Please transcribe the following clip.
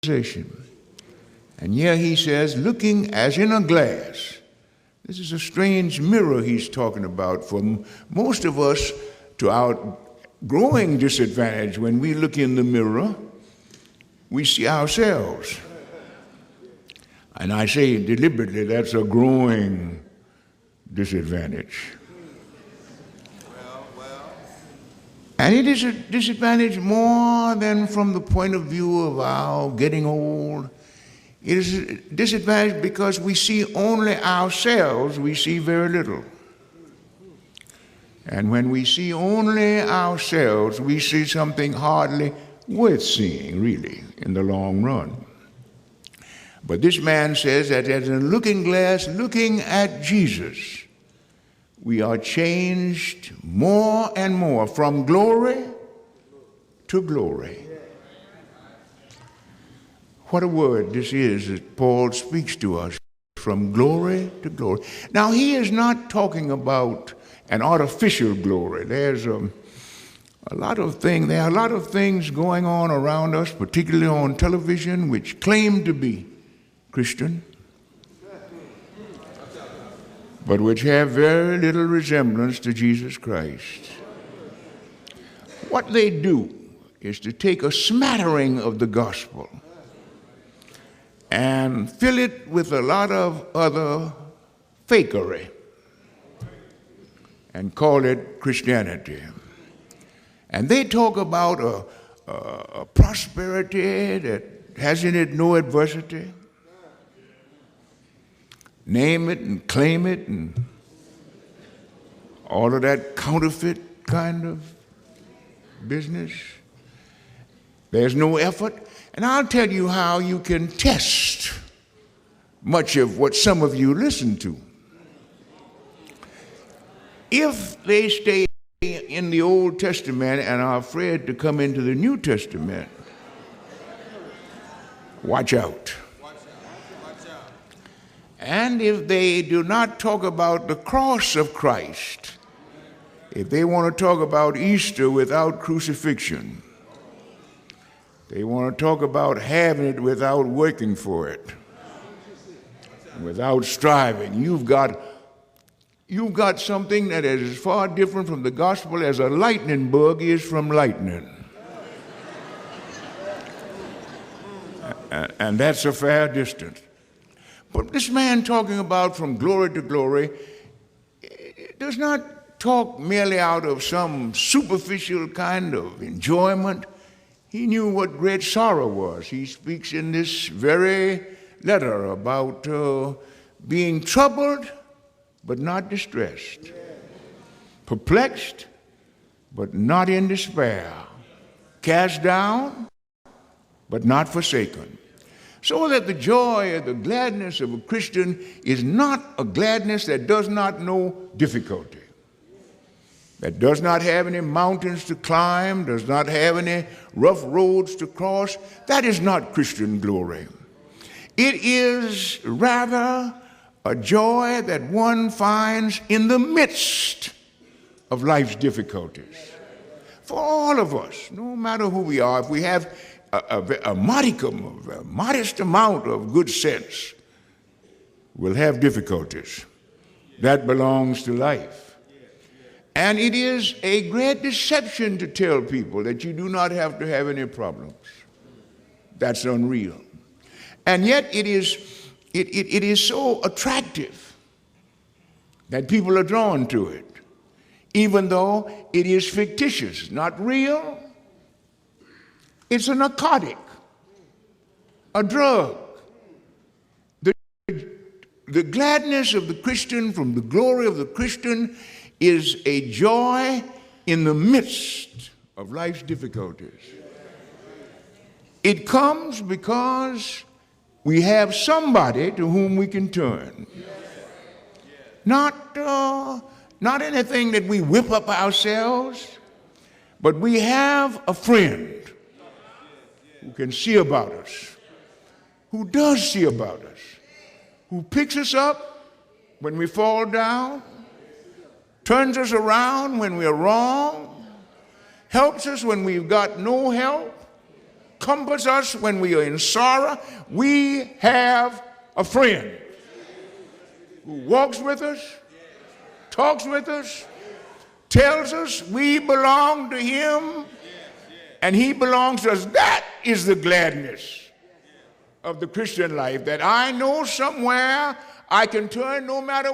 And here he says, looking as in a glass. This is a strange mirror he's talking about. For most of us, to our growing disadvantage, when we look in the mirror, we see ourselves. And I say deliberately, that's a growing disadvantage. And it is a disadvantage more than from the point of view of our getting old. It is a disadvantage because we see only ourselves, we see very little. And when we see only ourselves, we see something hardly worth seeing, really, in the long run. But this man says that as a looking glass, looking at Jesus, we are changed more and more from glory to glory. What a word this is that Paul speaks to us, from glory to glory. Now, he is not talking about an artificial glory. There's there are a lot of things going on around us, particularly on television, which claim to be Christian, but which have very little resemblance to Jesus Christ. What they do is to take a smattering of the gospel and fill it with a lot of other fakery and call it Christianity. And they talk about a prosperity that has in it no adversity. Name it and claim it and all of that counterfeit kind of business. There's no effort. And I'll tell you how you can test much of what some of you listen to. If they stay in the Old Testament and are afraid to come into the New Testament, watch out. And if they do not talk about the cross of Christ, if they want to talk about Easter without crucifixion, they want to talk about having it without working for it, without striving, you've got something that is as far different from the gospel as a lightning bug is from lightning. And that's a fair distance. But this man talking about from glory to glory does not talk merely out of some superficial kind of enjoyment. He knew what great sorrow was. He speaks in this very letter about being troubled but not distressed, perplexed but not in despair, cast down but not forsaken. So that the joy and the gladness of a Christian is not a gladness that does not know difficulty, that does not have any mountains to climb, does not have any rough roads to cross. That is not Christian glory. It is rather a joy that one finds in the midst of life's difficulties. For all of us, no matter who we are, if we have a modest amount of good sense, we'll have difficulties. That belongs to life. And it is a great deception to tell people that you do not have to have any problems. That's unreal. And yet it is so attractive that people are drawn to it, even though it is fictitious, not real. It's a narcotic, a drug. The gladness of the Christian from the glory of the Christian is a joy in the midst of life's difficulties. It comes because we have somebody to whom we can turn. Not anything that we whip up ourselves, but we have a friend who can see about us, who does see about us, who picks us up when we fall down, turns us around when we're wrong, helps us when we've got no help, comforts us when we are in sorrow. We have a friend who walks with us, talks with us, tells us we belong to him, and he belongs to us. That is the gladness of the Christian life, that I know somewhere I can turn no matter